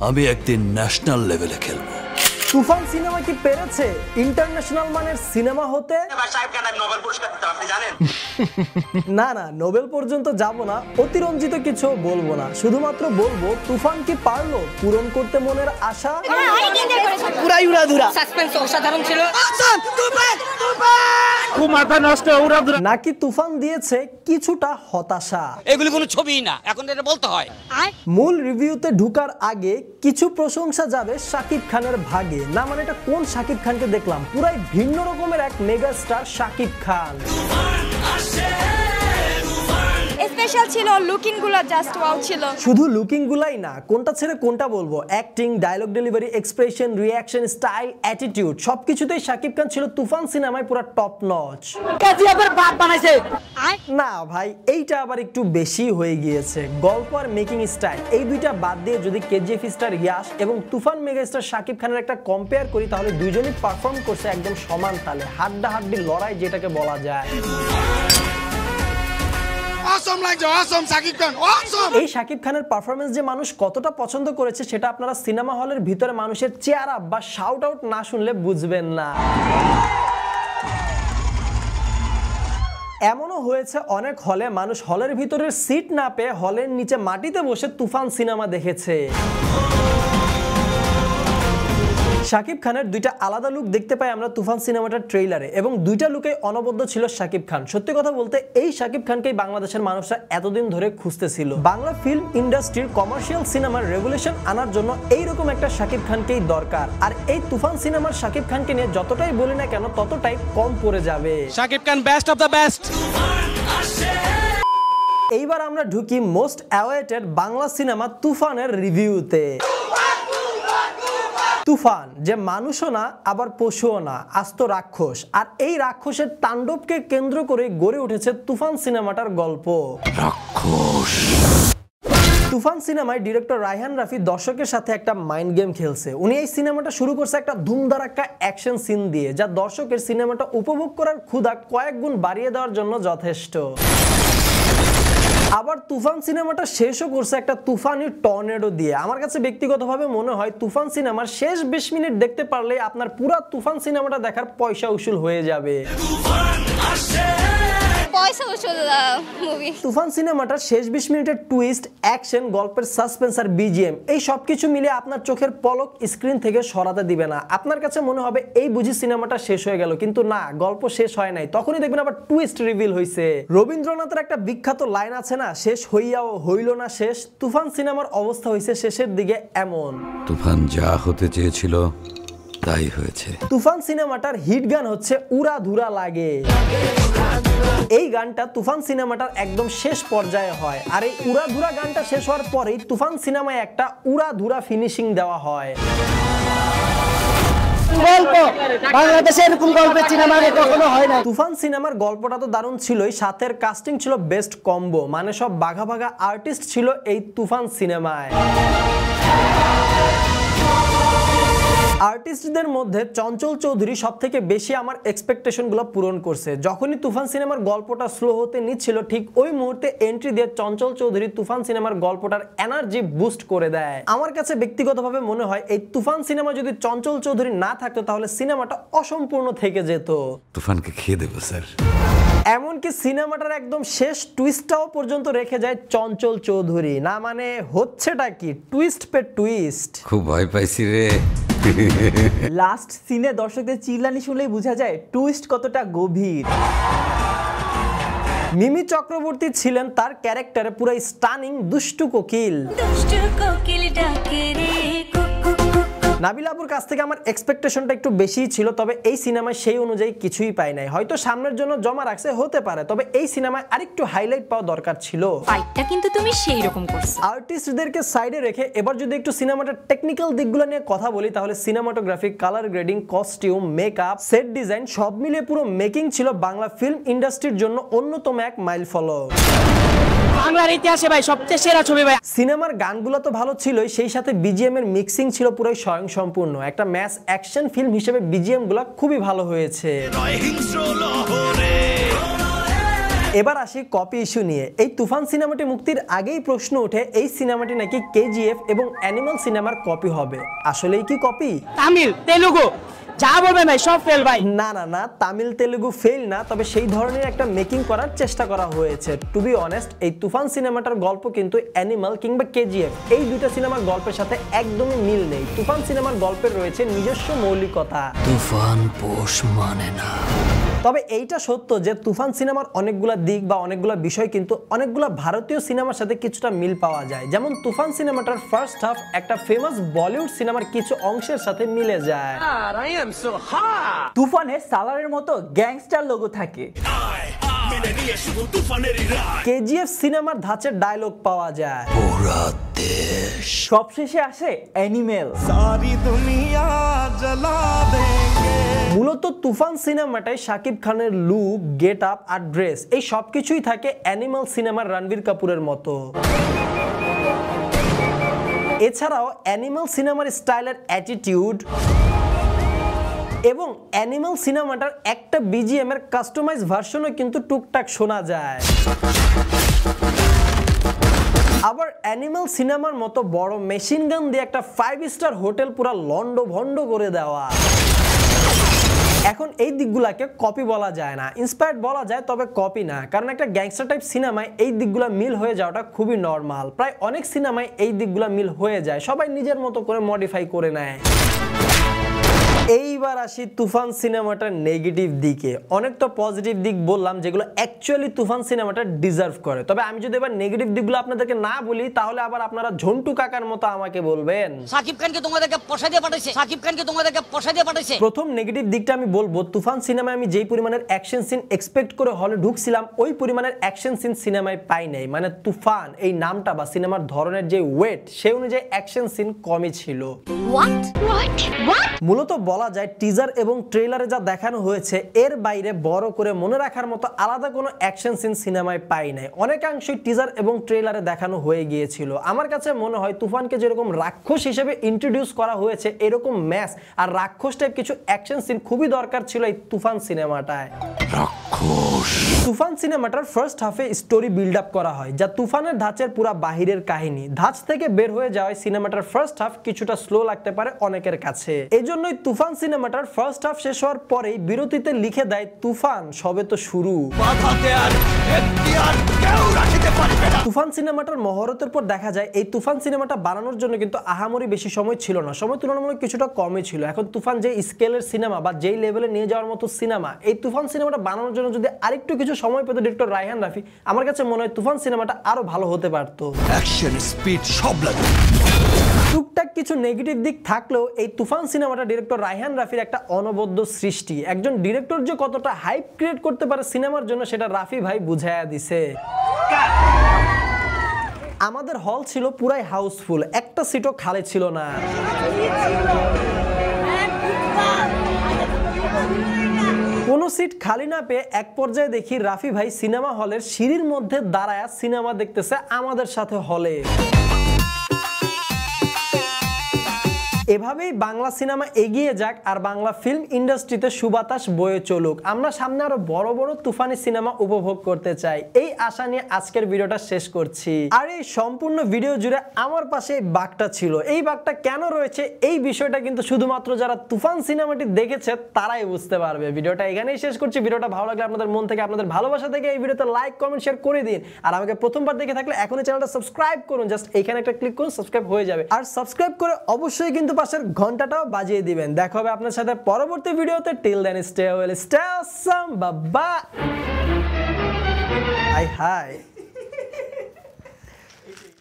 আমি একদিন ন্যাশনাল লেভেলে খেলবো। তুফান সিনেমা কি পেরেছে ইন্টারন্যাশনাল মানের সিনেমা হতে? না না, নোবেল পর্যন্ত যাব না, অতিরঞ্জিত কিছু বলবো না, শুধুমাত্র বলবো তুফান কি পারলো পূরণ করতে মনের আশা? পুরাই উড়াধুরা, সাসপেন্স অসাধারণ ছিল। খুব মাথা নষ্ট, উড়াধুরা। নাকি তুফান দিয়েছে কিছুটা হতাশা? এগুলি কোনো ছবিই না, এখন এটা বলতে হয়। মূল রিভিউতে ঢুকার আগে কিছু প্রশংসা যাবে শাকিব খানের ভাগে। না মানে এটা কোন শাকিব খানকে দেখলাম? পুরাই ভিন্ন রকমের এক mega star Shakib Khan. Special ছিল, লুকিং গুলো জাস্ট ওয়াও ছিল। শুধু লুকিং গুলাই না, কোনটা ছেড়ে কোনটা বলবো, acting, dialogue delivery, expression, reaction, style, attitude সবকিছুতেই শাকিব খান ছিল তুফান সিনেমায় পুরো টপ নচ। কেজিএফের বাপ বানাইছে না ভাই, এইটা আবার একটু বেশি হয়ে গিয়েছে। গল্প আর মেকিং স্টাইল এই দুইটা বাদ দিয়ে যদি কেজিএফ স্টার ইয়াশ এবং তুফান মেগা স্টার শাকিব খানের একটা কম্পেয়ার করি, তাহলে দুইজনই পারফর্ম করছে একদম সমান তালে, হাড্ডাহাড্ডি লড়াই যেটাকে বলা যায়। এই শাকিব খানের পারফরমেন্স যে মানুষ কতটা পছন্দ করেছে সেটা আপনারা সিনেমা হলের ভিতরে মানুষের চেয়ার আপ বা শাউট আউট না শুনলে বুঝবেন না। এমনও হয়েছে অনেক হলে মানুষ হলের ভিতরের সিট না পেয়ে হলের নিচে মাটিতে বসে তুফান সিনেমা দেখেছে। শাকিব খানের দুইটা আলাদা লুক দেখতে পাই আমরা তুফান সিনেমাটার ট্রেইলারে, এবং দুইটা লুকে অনবদ্য ছিল শাকিব খান। সত্যি কথা বলতে এই শাকিব খানকেই বাংলাদেশের মানুষরা এতদিন ধরে খুঁজতেছিল। বাংলা ফিল্ম ইন্ডাস্ট্রির কমার্শিয়াল সিনেমার রেভলিউশন আনার জন্য এইরকম একটা শাকিব খানকেই দরকার। আর এই তুফান সিনেমার শাকিব খানকে নিয়ে যতটাই বলি না কেন ততটাই কম পড়ে যাবে। Shakib Khan best of the best. এইবার আমরা ঢুকি মোস্ট অ্যাওয়েটেড বাংলা সিনেমা তুফানের রিভিউতে। তুফান যে মানুষও না আবার পশুও না, আস্ত রাক্ষস, আর এই রাক্ষসের তাণ্ডবকে কেন্দ্র করে গড়ে উঠেছে তুফান সিনেমাটার গল্প। রাক্ষস। তুফান সিনেমায় ডিরেক্টর রায়হান রাফি দর্শকের সাথে একটা মাইন্ড গেম খেলছে। উনি এই সিনেমাটা শুরু করছে একটা ধুমধারাক্কা অ্যাকশন সিন দিয়ে, যা দর্শকের সিনেমাটা উপভোগ করার ক্ষুধা কয়েক গুণ বাড়িয়ে দেওয়ার জন্য যথেষ্ট। আবার তুফান সিনেমাটা শেষও করছে একটা তুফানি টর্নেডো দিয়ে। আমার কাছে ব্যক্তিগতভাবে মনে হয় তুফান সিনেমার শেষ 20 মিনিট দেখতে পারলে আপনার পুরো তুফান সিনেমাটা দেখার পয়সা উসুল হয়ে যাবে। তুফান সিনেমাটার শেষ 20 মিনিটের টুইস্ট, অ্যাকশন, গল্পের সাসপেন্স আর বিজিএম এই সবকিছু মিলে আপনার চোখের পলক স্ক্রিন থেকে সরাতে দিবে না। আপনার কাছে মনে হবে এই বুঝি সিনেমাটা শেষ হয়ে গেল, কিন্তু না, গল্প শেষ হয় নাই। তখনই দেখবেন আবার টুইস্ট রিভিল হয়েছে। রবীন্দ্রনাথের একটা বিখ্যাত লাইন আছে না, শেষ হইয়াও হইল না শেষ। তুফান সিনেমার অবস্থা হয়েছে শেষের দিকে এমন। তুফান যা হতে চেয়েছিল তাই হয়েছে। তুফান সিনেমাটার হিট গান হচ্ছে উড়াধুরা লাগে। এই গানটা তুফান সিনেমাটার একদম শেষ পর্যায়ে হয়, আর এই উড়াধুরা গানটা শেষ হওয়ার পরেই তুফান সিনেমায় একটা উড়াধুরা ফিনিশিং দেওয়া হয়। গল্প বাংলাদেশে এরকম গল্পের সিনেমা কখনো হয় না। তুফান সিনেমার গল্পটা তো দারুণ ছিলই, সাথের কাস্টিং ছিল বেস্ট কম্বো, মানে সব বাঘা বাঘা আর্টিস্ট ছিল এই তুফান সিনেমায়। আর্টিস্টদের মধ্যে চঞ্চল চৌধুরী সব থেকে বেশি আমার এক্সপেকটেশনগুলো পূরণ করছে। যখনই তুফান সিনেমার গল্পটা স্লো হতে নিচ্ছিল, ঠিক ওই মুহূর্তে এন্ট্রি দিয়ে চঞ্চল চৌধুরী তুফান সিনেমার গল্পটার এনার্জি বুস্ট করে দেয়। আমার কাছে ব্যক্তিগতভাবে মনে হয় এই তুফান সিনেমা যদি চঞ্চল চৌধুরী না থাকতো তাহলে সিনেমাটা অসম্পূর্ণ থেকে যেত। তুফানকে খেয়ে দেবো স্যার। এমনকি সিনেমাটার একদম শেষ টুইস্টটাও পর্যন্ত রেখে যায় চঞ্চল চৌধুরী। না মানে হচ্ছেটা কি, টুইস্ট পে টুইস্ট। খুব ভয় পাইছি রে। লাস্ট সিনে দর্শকদের চিল্লানি শুনলেই বোঝা যায় টুইস্ট কতটা গভীর। মিমি চক্রবর্তী ছিলেন তার ক্যারেক্টারে পুরো স্টানিং দুষ্টু কোকিল। নাবিল আপুর কাছ থেকে আমার এক্সপেকটেশনটা একটু বেশিই ছিল, তবে এই সিনেমায় সেই অনুযায়ী কিছুই পাই নাই। হয়তো সামনের জন্য জমা রাখছে, হতে পারে, তবে এই সিনেমায় আরেকটু হাইলাইট পাওয়া দরকার ছিল। ফাইটটা কিন্তু তুমি সেই রকম করছো। আর্টিস্টদেরকে সাইডে রেখে এবার যদি একটু সিনেমাটার টেকনিক্যাল দিকগুলো নিয়ে কথা বলি, তাহলে cinematography, colour grading, costume, makeup, set design সব মিলিয়ে পুরো মেকিং ছিল বাংলা ফিল্ম ইন্ডাস্ট্রির জন্য অন্যতম এক মাইল ফলক। বাংলার ইতিহাসে ভাই সবচেয়ে সেরা ছবি ভাই। সিনেমার গানগুলো তো ভালো ছিলই, সেই সাথে বিজিএম এর মিক্সিং ছিল পুরো স্বয়ংসম্পূর্ণ। একটা ম্যাস অ্যাকশন ফিল্ম হিসেবে বিজিএম গুলো খুবই ভালো হয়েছে। এবার আসি কপি ইস্যু নিয়ে। এই তুফান সিনেমাটি মুক্তির আগেই প্রশ্ন ওঠে এই সিনেমাটি নাকি কেজিএফ এবং অ্যানিমাল সিনেমার কপি হবে। আসলেই কি কপি? তামিল তেলুগু যা বলবেন ভাই সব ফেল ভাই। না না না, তামিল তেলুগু ফেল না, তবে সেই ধরনের একটা মেকিং করার চেষ্টা করা হয়েছে। টু বি অনেস্ট, এই তুফান সিনেমাটার গল্প কিন্তু অ্যানিমাল কিংবা কেজিএফ এই দুইটা সিনেমার গল্পের সাথে একদমই মিল নেই। তুফান সিনেমার গল্পের রয়েছে নিজস্ব মৌলিকতা। তুফান পোষ মানে না। তবে এইটা সত্য যে তুফান সিনেমার অনেকগুলা দিক বা অনেকগুলা বিষয় কিন্তু অনেকগুলা ভারতীয় সিনেমার সাথে কিছুটা মিল পাওয়া যায়। যেমন তুফান সিনেমাটার ফার্স্ট হাফ একটা ফেমাস বলিউড সিনেমার কিছু অংশের সাথে মিলে যায়। তুফানে সালারের মতো গ্যাংস্টার লোগো থাকে। কেজিএফ সিনেমার ধাঁচের ডায়লগ পাওয়া যায়। সবশেষে আসে অ্যানিমেল। মূলত তুফান সিনেমাটায় শাকিব খানের লুক, গেট আপ আর ড্রেস এই সবকিছুই থাকে অ্যানিমাল সিনেমার রণবীর কাপুরের মতো। এছাড়াও অ্যানিমাল সিনেমার স্টাইলের অ্যাটিটিউড এবং অ্যানিমাল সিনেমাটার একটা বিজিএম এর কাস্টমাইজ ভার্সনও কিন্তু টুকটাক শোনা যায়। আবার অ্যানিমাল সিনেমার মতো বড় মেশিন গান দিয়ে একটা 5 স্টার হোটেল পুরা লন্ডভন্ড করে দেওয়া। এখন এই দিকগুলাকে কপি বলা যায় না, ইন্সপায়ার্ড বলা যায়, তবে কপি না, কারণ একটা গ্যাংস্টার টাইপ সিনেমায় এই দিকগুলা মিল হয়ে যাওয়াটা খুবই নর্মাল। প্রায় অনেক সিনেমায় এই দিকগুলা মিল হয়ে যায়, সবাই নিজের মতো করে মডিফাই করে নেয়। এইবার আসি তুফান সিনেমাটার নেগেটিভ দিকে। অনেক তো পজিটিভ দিক বললাম যেগুলো অ্যাকচুয়ালি তুফান সিনেমাটা ডিজার্ভ করে, তবে আমি যদি এবার নেগেটিভ দিকগুলো আপনাদেরকে না বলি তাহলে আবার আপনারা ঝন্টু কাকার মতো আমাকে বলবেন সাকিব খানকে তোমাদেরকে পয়সা দিয়ে পাঠাইছে, সাকিব খানকে তোমাদেরকে পয়সা দিয়ে পাঠাইছে। প্রথম নেগেটিভ দিকটা আমি বলবো, তুফান সিনেমায় আমি যেই পরিমাণের অ্যাকশন সিন এক্সপেক্ট করে হলে ঢুকছিলাম ওই পরিমাণের অ্যাকশন সিন সিনেমায় পাই নাই। মানে তুফান এই নামটা বা সিনেমার ধরনের যে ওয়েট সে অনুযায়ী অ্যাকশন সিন কমই ছিল। মূলত বলা যায় টিজার এবং ট্রেলারে যা দেখানো হয়েছে এর বাইরে বড় করে মনে রাখার মতো আলাদা কোনো অ্যাকশন সিন সিনেমায় পাই নাই। অনেকাংশই টিজার এবং ট্রেলারে দেখানো হয়ে গিয়েছিল। আমার কাছে মনে হয় তুফানকে যেরকম রাক্ষস হিসেবে ইন্ট্রোডিউস করা হয়েছে এরকম ম্যাস আর রাক্ষস টাইপ কিছু অ্যাকশন সিন খুবই দরকার ছিল এই তুফান সিনেমাটায়। তুফান সিনেমাটার ফার্স্ট হাফে স্টোরি বিল্ড আপ করা হয় যা তুফানের ধাঁচের পুরা বাহিরের কাহিনী। ধাঁচ থেকে বের হয়ে যাওয়ায় সিনেমাটার ফার্স্ট হাফ কিছুটা স্লো লাগতে পারে অনেকের কাছে। এজন্যই তুফান সিনেমাটার ফার্স্ট হাফ শেষ হওয়ার পরেই বিরতিতে লিখে দেয় তুফান সবে তো শুরু। তুফান সিনেমাটার মহরতের পর দেখা যায় এই তুফান সিনেমাটা বানানোর জন্য কিন্তু আহামরি বেশি সময় ছিল না, সময় তুলনামূলক কিছুটা কমই ছিল। এখন তুফান যে স্কেলের সিনেমা বা যেই লেভেলে নিয়ে যাওয়ার মতো সিনেমা, এই তুফান সিনেমাটা বানানোর জন্য যদি আরেকটু কিছু সময় পেত ডিরেক্টর রায়হান রাফি, আমার কাছে মনে হয় তুফান সিনেমাটা আরো ভালো হতে পারতো। অ্যাকশন স্পিড সব লাগে। টুকটাক কিছু নেগেটিভ দিক থাকলেও এই তুফান সিনেমাটা ডিরেক্টর রায়হান রাফির একটা অনবদ্য সৃষ্টি। একজন ডিরেক্টর যে কতটা হাইপ ক্রিয়েট করতে পারে সিনেমার জন্য সেটা রাফি ভাই বুঝাইয়া দিছে। আমাদের হল ছিল পুরাই হাউসফুল, একটা সিটও খালি ছিল না। কোনো সিট খালি না পেয়ে এক পর্যায়ে দেখি রাফি ভাই সিনেমা হলের সিঁড়ির মধ্যে দাঁড়ায় সিনেমা দেখতেছে আমাদের সাথে হলে। এভাবেই বাংলা সিনেমা এগিয়ে যাক আর বাংলা ফিল্ম ইন্ডাস্ট্রিতে সুবাতাস বয়ে চলুক। আমরা সামনে আরো বড় বড় তুফানি সিনেমা উপভোগ করতে চাই। এই আশা নিয়ে আজকের ভিডিওটা শেষ করছি। আর এই সম্পূর্ণ ভিডিও জুড়ে আমার পাশে এই বাঘটা ছিল। এই বাঘটা কেন রয়েছে এই বিষয়টা কিন্তু শুধুমাত্র যারা তুফান সিনেমাটি দেখেছে তারাই বুঝতে পারবে। ভিডিওটা এখানেই শেষ করছি। ভিডিওটা ভালো লাগলে আপনাদের মন থেকে আপনাদের ভালোবাসা থেকে এই ভিডিওতে লাইক কমেন্ট শেয়ার করে দিন। আর আমাকে প্রথমবার দেখে থাকলে এখনই চ্যানেলটা সাবস্ক্রাইব করুন। জাস্ট এখানে একটা ক্লিক করুন, সাবস্ক্রাইব হয়ে যাবে। আর সাবস্ক্রাইব করে অবশ্যই কিন্তু পাশের ঘন্টাটাও বাজিয়ে দিবেন। দেখা হবে আপনার সাথে পরবর্তী ভিডিওতে। Till then stay well, stay awesome, bye bye. High